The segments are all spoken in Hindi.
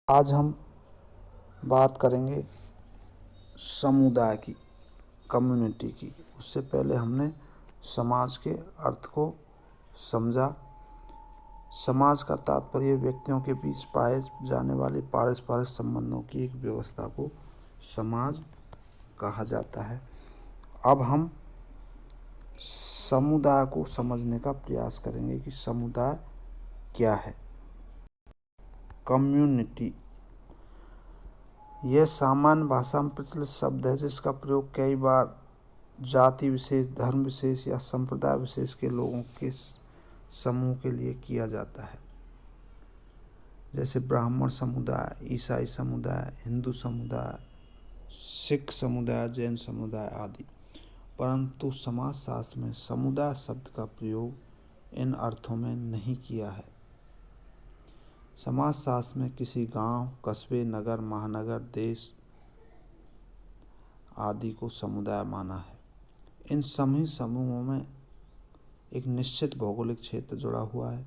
आज हम बात करेंगे समुदाय की, कम्युनिटी की। उससे पहले हमने समाज के अर्थ को समझा। समाज का तात्पर्य व्यक्तियों के बीच पाए जाने वाले पारस्परिक संबंधों की एक व्यवस्था को समाज कहा जाता है। अब हम समुदाय को समझने का प्रयास करेंगे कि समुदाय क्या है। कम्युनिटी यह सामान्य भाषा में प्रचलित शब्द है जिसका प्रयोग कई बार जाति विशेष, धर्म विशेष या संप्रदाय विशेष के लोगों के समूह के लिए किया जाता है, जैसे ब्राह्मण समुदाय, ईसाई समुदाय, हिंदू समुदाय, सिख समुदाय, जैन समुदाय आदि। परंतु समाजशास्त्र में समुदाय शब्द का प्रयोग इन अर्थों में नहीं किया है। समाजशास्त्र में किसी गांव, कस्बे, नगर, महानगर, देश आदि को समुदाय माना है। इन सभी समूहों में एक निश्चित भौगोलिक क्षेत्र जुड़ा हुआ है।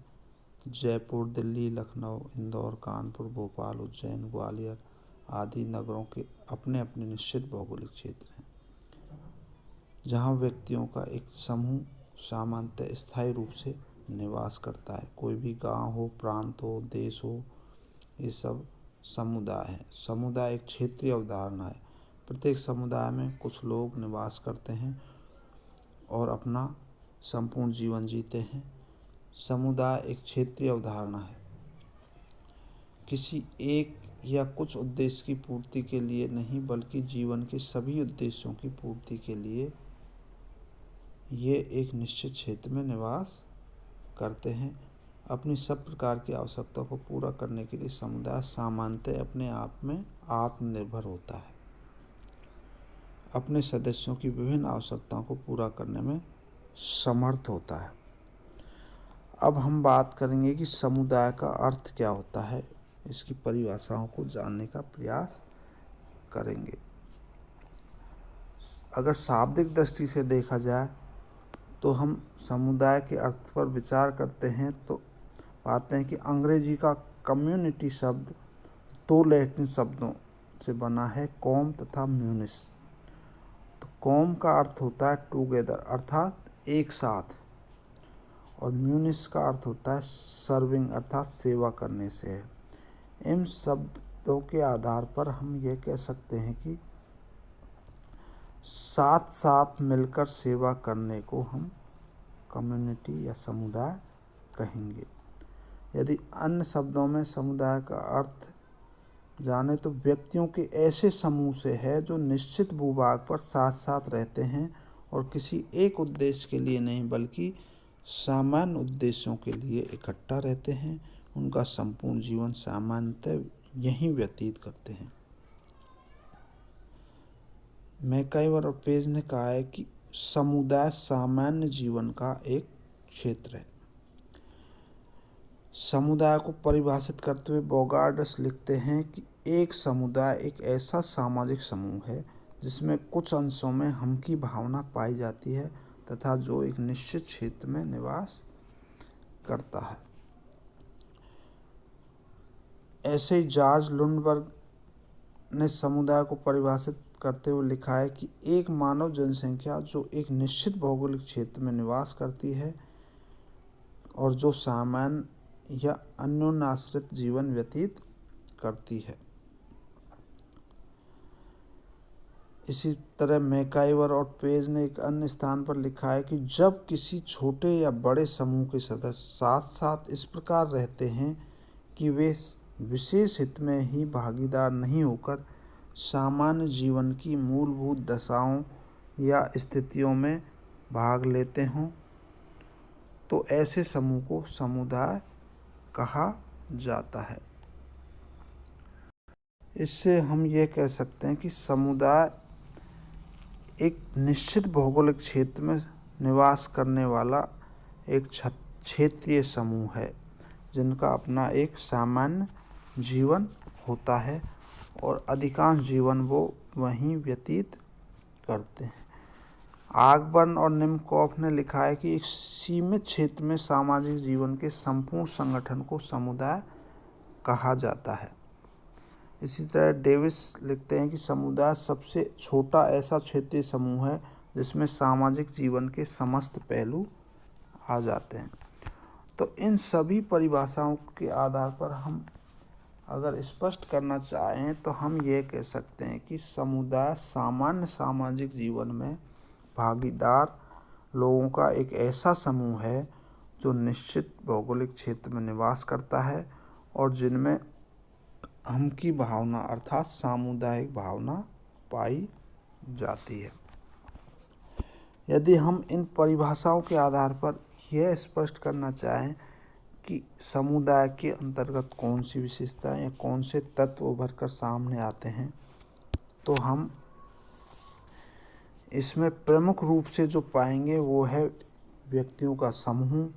जयपुर, दिल्ली, लखनऊ, इंदौर, कानपुर, भोपाल, उज्जैन, ग्वालियर आदि नगरों के अपने अपने निश्चित भौगोलिक क्षेत्र हैं, जहाँ व्यक्तियों का एक समूह सामान्यतः स्थायी रूप से निवास करता है। कोई भी गांव हो, प्रांत हो, देश हो, ये सब समुदाय हैं। समुदाय एक क्षेत्रीय अवधारणा है। प्रत्येक समुदाय में कुछ लोग निवास करते हैं और अपना संपूर्ण जीवन जीते हैं। समुदाय एक क्षेत्रीय अवधारणा है। किसी एक या कुछ उद्देश्य की पूर्ति के लिए नहीं, बल्कि जीवन के सभी उद्देश्यों की पूर्ति के लिए ये एक निश्चित क्षेत्र में निवास करते हैं। अपनी सब प्रकार की आवश्यकताओं को पूरा करने के लिए समुदाय सामान्यतः अपने आप में आत्मनिर्भर होता है। अपने सदस्यों की विभिन्न आवश्यकताओं को पूरा करने में समर्थ होता है। अब हम बात करेंगे कि समुदाय का अर्थ क्या होता है। इसकी परिभाषाओं को जानने का प्रयास करेंगे। अगर शाब्दिक दृष्टि से देखा जाए तो हम समुदाय के अर्थ पर विचार करते हैं तो पाते हैं कि अंग्रेजी का कम्युनिटी शब्द दो लैटिन शब्दों से बना है, कॉम तथा म्यूनिस। तो कॉम का अर्थ होता है टुगेदर, अर्थात एक साथ, और म्यूनिस का अर्थ होता है सर्विंग, अर्थात सेवा करने से है। इन शब्दों के आधार पर हम ये कह सकते हैं कि साथ साथ मिलकर सेवा करने को हम कम्युनिटी या समुदाय कहेंगे। यदि अन्य शब्दों में समुदाय का अर्थ जाने तो व्यक्तियों के ऐसे समूह से है जो निश्चित भूभाग पर साथ साथ रहते हैं और किसी एक उद्देश्य के लिए नहीं, बल्कि सामान्य उद्देश्यों के लिए इकट्ठा रहते हैं। उनका संपूर्ण जीवन सामान्यतः यहीं व्यतीत करते हैं। मैकाइवर और पेज ने कहा है कि समुदाय सामान्य जीवन का एक क्षेत्र है। समुदाय को परिभाषित करते हुए बोगार्ड्स लिखते हैं कि एक समुदाय एक ऐसा सामाजिक समूह है जिसमें कुछ अंशों में हम की भावना पाई जाती है तथा जो एक निश्चित क्षेत्र में निवास करता है। ऐसे ही जॉर्ज लुंडबर्ग ने समुदाय को परिभाषित करते हुए लिखा है कि एक मानव जनसंख्या जो एक निश्चित भौगोलिक क्षेत्र में निवास करती है और जो सामान्य या अन्योन्याश्रित जीवन व्यतीत करती है। इसी तरह मैकाइवर और पेज ने एक अन्य स्थान पर लिखा है कि जब किसी छोटे या बड़े समूह के सदस्य साथ साथ इस प्रकार रहते हैं कि वे विशेष हित में ही भागीदार नहीं होकर सामान्य जीवन की मूलभूत दशाओं या स्थितियों में भाग लेते हों, तो ऐसे समूह को समुदाय कहा जाता है। इससे हम ये कह सकते हैं कि समुदाय एक निश्चित भौगोलिक क्षेत्र में निवास करने वाला एक क्षेत्रीय समूह है जिनका अपना एक सामान्य जीवन होता है और अधिकांश जीवन वो वहीं व्यतीत करते हैं। आगबर्न और निमकॉफ ने लिखा है कि एक सीमित क्षेत्र में सामाजिक जीवन के संपूर्ण संगठन को समुदाय कहा जाता है। इसी तरह डेविस लिखते हैं कि समुदाय सबसे छोटा ऐसा क्षेत्रीय समूह है जिसमें सामाजिक जीवन के समस्त पहलू आ जाते हैं। तो इन सभी परिभाषाओं के आधार पर हम अगर स्पष्ट करना चाहें तो हम ये कह सकते हैं कि समुदाय सामान्य सामाजिक जीवन में भागीदार लोगों का एक ऐसा समूह है जो निश्चित भौगोलिक क्षेत्र में निवास करता है और जिनमें हम की भावना अर्थात सामुदायिक भावना पाई जाती है। यदि हम इन परिभाषाओं के आधार पर यह स्पष्ट करना चाहें कि समुदाय के अंतर्गत कौन सी विशेषताएं या कौन से तत्व उभर कर सामने आते हैं, तो हम इसमें प्रमुख रूप से जो पाएंगे वो है व्यक्तियों का समूह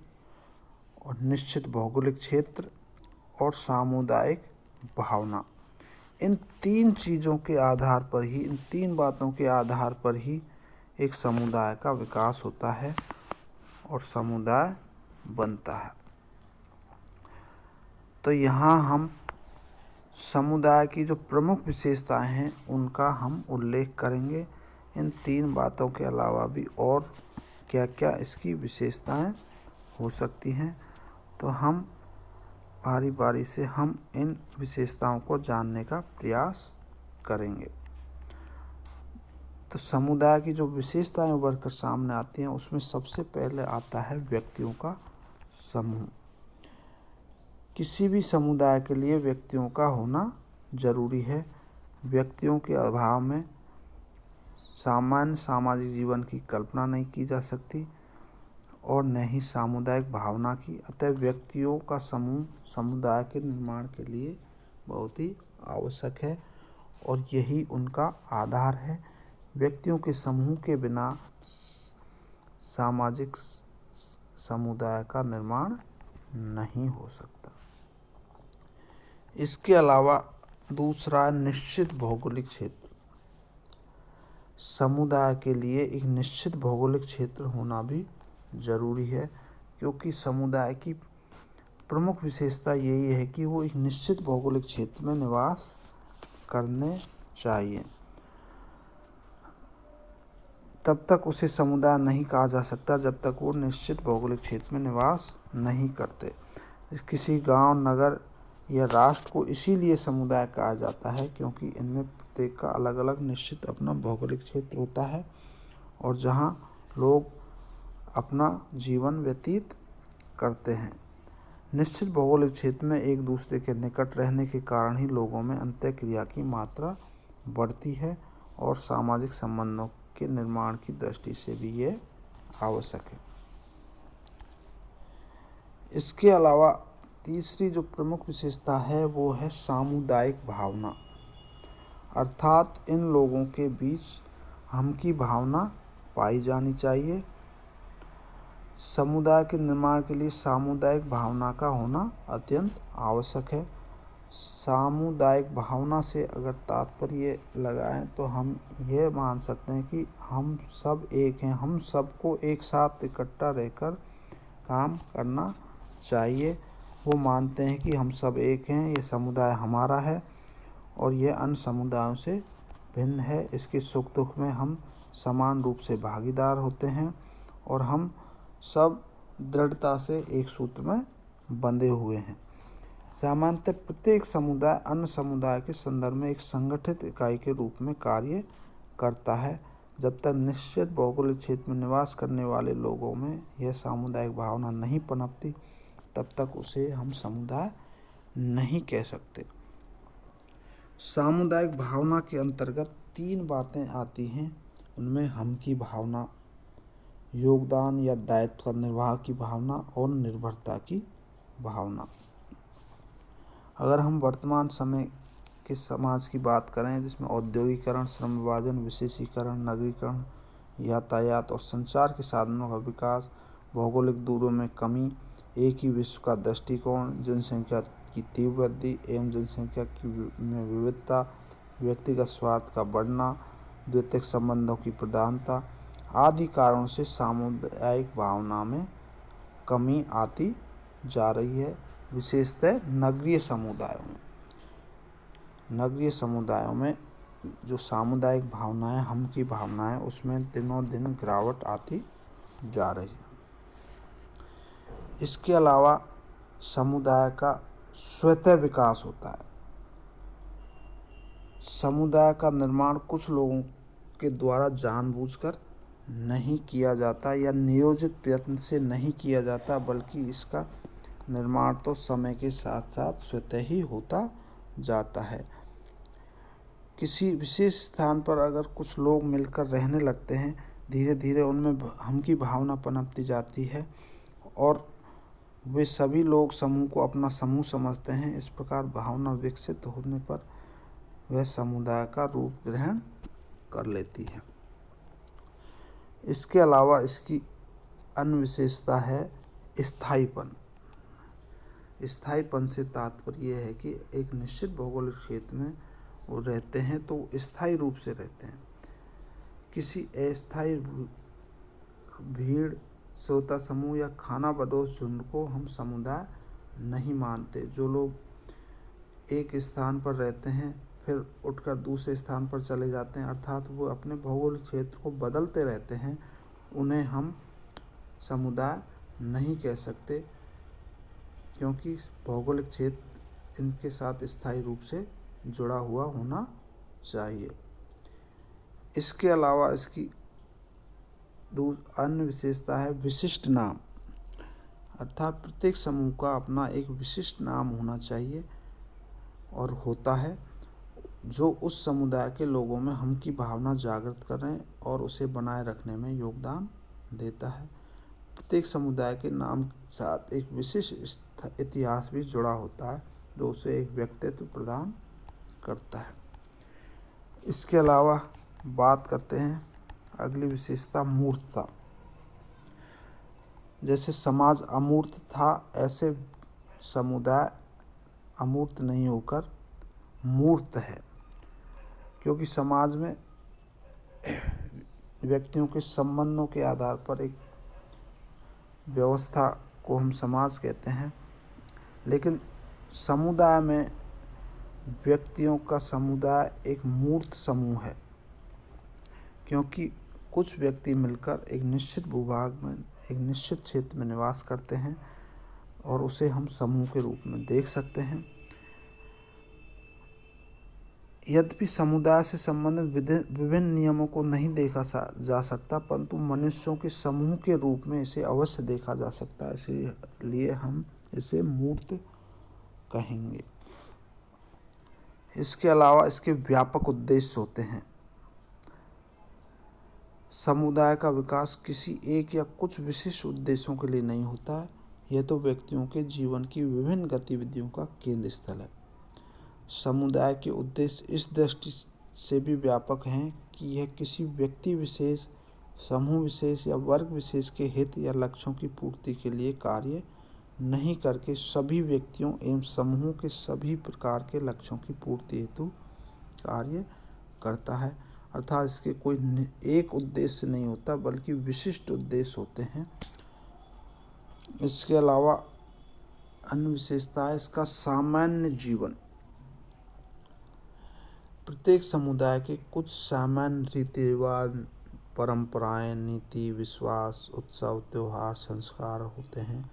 और निश्चित भौगोलिक क्षेत्र और सामुदायिक भावना। इन तीन चीज़ों के आधार पर ही, इन तीन बातों के आधार पर ही एक समुदाय का विकास होता है और समुदाय बनता है। तो यहाँ हम समुदाय की जो प्रमुख विशेषताएं हैं उनका हम उल्लेख करेंगे। इन तीन बातों के अलावा भी और क्या क्या इसकी विशेषताएं हो सकती हैं, तो हम बारी बारी से हम इन विशेषताओं को जानने का प्रयास करेंगे। तो समुदाय की जो विशेषताएं उभर कर सामने आती हैं उसमें सबसे पहले आता है व्यक्तियों का समूह। किसी भी समुदाय के लिए व्यक्तियों का होना जरूरी है। व्यक्तियों के अभाव में सामान्य सामाजिक जीवन की कल्पना नहीं की जा सकती और न ही सामुदायिक भावना की। अतः व्यक्तियों का समूह समुदाय के निर्माण के लिए बहुत ही आवश्यक है और यही उनका आधार है। व्यक्तियों के समूह के बिना सामाजिक समुदाय का निर्माण नहीं हो सकता। इसके अलावा दूसरा निश्चित भौगोलिक क्षेत्र। समुदाय के लिए एक निश्चित भौगोलिक क्षेत्र होना भी जरूरी है, क्योंकि समुदाय की प्रमुख विशेषता यही है कि वो एक निश्चित भौगोलिक क्षेत्र में निवास करने चाहिए। तब तक उसे समुदाय नहीं कहा जा सकता जब तक वो निश्चित भौगोलिक क्षेत्र में निवास नहीं करते। किसी गांव, नगर या राष्ट्र को इसीलिए समुदाय कहा जाता है क्योंकि इनमें प्रत्येक का अलग अलग निश्चित अपना भौगोलिक क्षेत्र होता है और जहां लोग अपना जीवन व्यतीत करते हैं। निश्चित भौगोलिक क्षेत्र में एक दूसरे के निकट रहने के कारण ही लोगों में अंतःक्रिया की मात्रा बढ़ती है और सामाजिक संबंधों के निर्माण की दृष्टि से भी ये आवश्यक है। इसके अलावा तीसरी जो प्रमुख विशेषता है वो है सामुदायिक भावना, अर्थात इन लोगों के बीच हम की भावना पाई जानी चाहिए। समुदाय के निर्माण के लिए सामुदायिक भावना का होना अत्यंत आवश्यक है। सामुदायिक भावना से अगर तात्पर्य लगाएं तो हम ये मान सकते हैं कि हम सब एक हैं, हम सबको एक साथ इकट्ठा रहकर काम करना चाहिए। वो मानते हैं कि हम सब एक हैं, ये समुदाय हमारा है और ये अन्य समुदायों से भिन्न है। इसके सुख दुख में हम समान रूप से भागीदार होते हैं और हम सब दृढ़ता से एक सूत्र में बंधे हुए हैं। सामान्यतः प्रत्येक समुदाय अन्य समुदाय के संदर्भ में एक संगठित इकाई के रूप में कार्य करता है। जब तक निश्चित भौगोलिक क्षेत्र में निवास करने वाले लोगों में यह सामुदायिक भावना नहीं पनपती तब तक उसे हम समुदाय नहीं कह सकते। सामुदायिक भावना के अंतर्गत तीन बातें आती हैं। उनमें हम की भावना, योगदान या दायित्व का निर्वाह की भावना और निर्भरता की भावना। अगर हम वर्तमान समय के समाज की बात करें जिसमें औद्योगिकरण, श्रम विभाजन, विशेषीकरण, नगरीकरण, यातायात और संचार के साधनों का विकास, भौगोलिक दूरों में कमी, एक ही विश्व का दृष्टिकोण, जनसंख्या की तीव्र वृद्धि एवं जनसंख्या में विविधता, व्यक्तिगत स्वार्थ का बढ़ना, द्वैतिक संबंधों की प्रधानता आदि कारणों से सामुदायिक भावना में कमी आती जा रही है, विशेषतः नगरीय समुदायों में। नगरीय समुदायों में जो सामुदायिक भावनाएं, हम की भावनाएं, उसमें दिनों दिन गिरावट आती जा रही है। इसके अलावा समुदाय का स्वतः विकास होता है। समुदाय का निर्माण कुछ लोगों के द्वारा जानबूझकर नहीं किया जाता या नियोजित प्रयत्न से नहीं किया जाता, बल्कि इसका निर्माण तो समय के साथ साथ स्वतः ही होता जाता है। किसी विशेष स्थान पर अगर कुछ लोग मिलकर रहने लगते हैं, धीरे धीरे उनमें हम की भावना पनपती जाती है और वे सभी लोग समूह को अपना समूह समझते हैं। इस प्रकार भावना विकसित होने पर वह समुदाय का रूप ग्रहण कर लेती है। इसके अलावा इसकी अन्य विशेषता है स्थायीपन। स्थायीपन से तात्पर्य यह है कि एक निश्चित भौगोलिक क्षेत्र में वो रहते हैं तो स्थायी रूप से रहते हैं। किसी अस्थायी भीड़, श्रोता समूह या खाना बदोश झुंड को हम समुदाय नहीं मानते। जो लोग एक स्थान पर रहते हैं फिर उठकर दूसरे स्थान पर चले जाते हैं, अर्थात वो अपने भौगोलिक क्षेत्र को बदलते रहते हैं, उन्हें हम समुदाय नहीं कह सकते, क्योंकि भौगोलिक क्षेत्र इनके साथ स्थायी रूप से जुड़ा हुआ होना चाहिए। इसके अलावा इसकी अन्य विशेषता है विशिष्ट नाम, अर्थात प्रत्येक समूह का अपना एक विशिष्ट नाम होना चाहिए और होता है, जो उस समुदाय के लोगों में हम की भावना जागृत करें और उसे बनाए रखने में योगदान देता है। प्रत्येक समुदाय के नाम के साथ एक विशिष्ट इतिहास भी जुड़ा होता है, जो उसे एक व्यक्तित्व प्रदान करता है। इसके अलावा बात करते हैं अगली विशेषता मूर्तता। जैसे समाज अमूर्त था, ऐसे समुदाय अमूर्त नहीं होकर मूर्त है, क्योंकि समाज में व्यक्तियों के संबंधों के आधार पर एक व्यवस्था को हम समाज कहते हैं, लेकिन समुदाय में व्यक्तियों का समुदाय एक मूर्त समूह है, क्योंकि कुछ व्यक्ति मिलकर एक निश्चित भूभाग में, एक निश्चित क्षेत्र में निवास करते हैं और उसे हम समूह के रूप में देख सकते हैं। यद्यपि समुदाय से संबंधित विभिन्न नियमों को नहीं देखा जा सकता, परंतु मनुष्यों के समूह के रूप में इसे अवश्य देखा जा सकता है, इसलिए हम इसे मूर्त कहेंगे। इसके अलावा इसके व्यापक उद्देश्य होते हैं। समुदाय का विकास किसी एक या कुछ विशिष्ट उद्देश्यों के लिए नहीं होता है, यह तो व्यक्तियों के जीवन की विभिन्न गतिविधियों का केंद्र स्थल है। समुदाय के उद्देश्य इस दृष्टि से भी व्यापक हैं कि यह किसी व्यक्ति विशेष, समूह विशेष या वर्ग विशेष के हित या लक्ष्यों की पूर्ति के लिए कार्य नहीं करके सभी व्यक्तियों एवं समूहों के सभी प्रकार के लक्ष्यों की पूर्ति हेतु कार्य करता है। अर्थात इसके कोई एक उद्देश्य नहीं होता, बल्कि विशिष्ट उद्देश्य होते हैं। इसके अलावा अन्य विशेषता है इसका सामान्य जीवन। प्रत्येक समुदाय के कुछ सामान्य रीति रिवाज, परंपराएं, नीति, विश्वास, उत्सव, त्योहार, संस्कार होते हैं,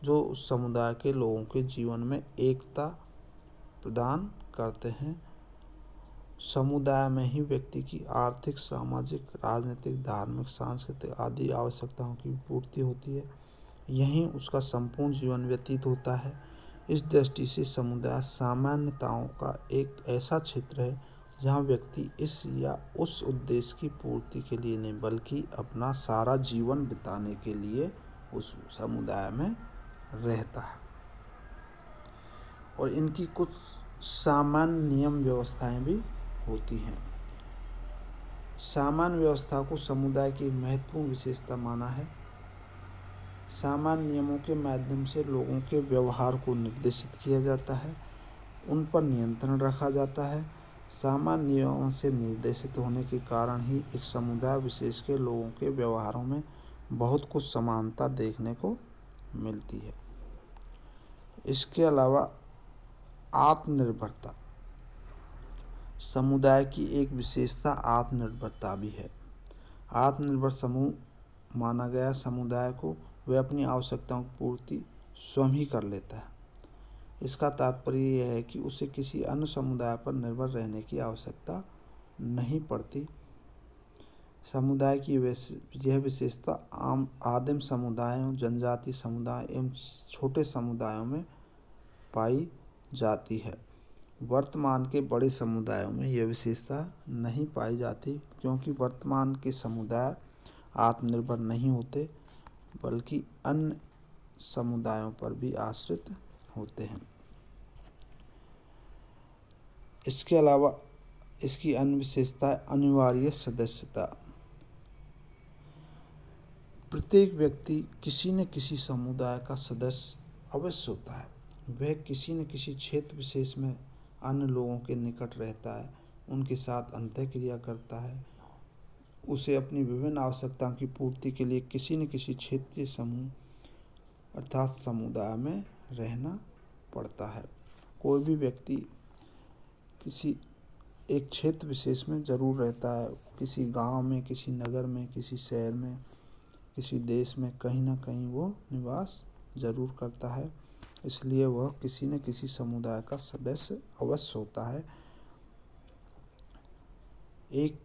जो उस समुदाय के लोगों के जीवन में एकता प्रदान करते हैं। समुदाय में ही व्यक्ति की आर्थिक, सामाजिक, राजनीतिक, धार्मिक, सांस्कृतिक आदि आवश्यकताओं की पूर्ति होती है। यहीं उसका संपूर्ण जीवन व्यतीत होता है। इस दृष्टि से समुदाय सामान्यताओं का एक ऐसा क्षेत्र है जहाँ व्यक्ति इस या उस उद्देश्य की पूर्ति के लिए नहीं, बल्कि अपना सारा जीवन बिताने के लिए उस समुदाय में रहता है। और इनकी कुछ सामान्य नियम व्यवस्थाएं भी होती हैं। सामान्य व्यवस्था को समुदाय की महत्वपूर्ण विशेषता माना है। सामान्य नियमों के माध्यम से लोगों के व्यवहार को निर्देशित किया जाता है, उन पर नियंत्रण रखा जाता है। सामान्य नियमों से निर्देशित होने के कारण ही एक समुदाय विशेष के लोगों के व्यवहारों में बहुत कुछ समानता देखने को मिलती है। इसके अलावा आत्मनिर्भरता। समुदाय की एक विशेषता आत्मनिर्भरता भी है। आत्मनिर्भर समूह माना गया समुदाय को वह अपनी आवश्यकताओं की पूर्ति स्वयं ही कर लेता है। इसका तात्पर्य यह है कि उसे किसी अन्य समुदाय पर निर्भर रहने की आवश्यकता नहीं पड़ती। समुदाय की यह विशेषता आदिम समुदायों, जनजातीय समुदाय एवं छोटे समुदायों में पाई जाती है। वर्तमान के बड़े समुदायों में यह विशेषता नहीं पाई जाती, क्योंकि वर्तमान के समुदाय आत्मनिर्भर नहीं होते बल्कि अन्य समुदायों पर भी आश्रित होते हैं। इसके अलावा इसकी अन्य विशेषता है अनिवार्य सदस्यता। प्रत्येक व्यक्ति किसी न किसी समुदाय का सदस्य अवश्य होता है। वह किसी न किसी क्षेत्र विशेष में अन्य लोगों के निकट रहता है, उनके साथ अंतःक्रिया करता है। उसे अपनी विभिन्न आवश्यकताओं की पूर्ति के लिए किसी न किसी क्षेत्रीय समूह अर्थात समुदाय में रहना पड़ता है। कोई भी व्यक्ति किसी एक क्षेत्र विशेष में ज़रूर रहता है, किसी गांव में, किसी नगर में, किसी शहर में, किसी देश में कहीं ना कहीं वो निवास ज़रूर करता है। इसलिए वह किसी न किसी समुदाय का सदस्य अवश्य होता है। एक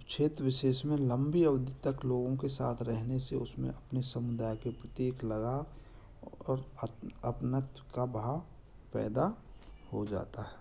क्षेत्र विशेष में लंबी अवधि तक लोगों के साथ रहने से उसमें अपने समुदाय के प्रति एक लगाव और अपनत्व का भाव पैदा हो जाता है।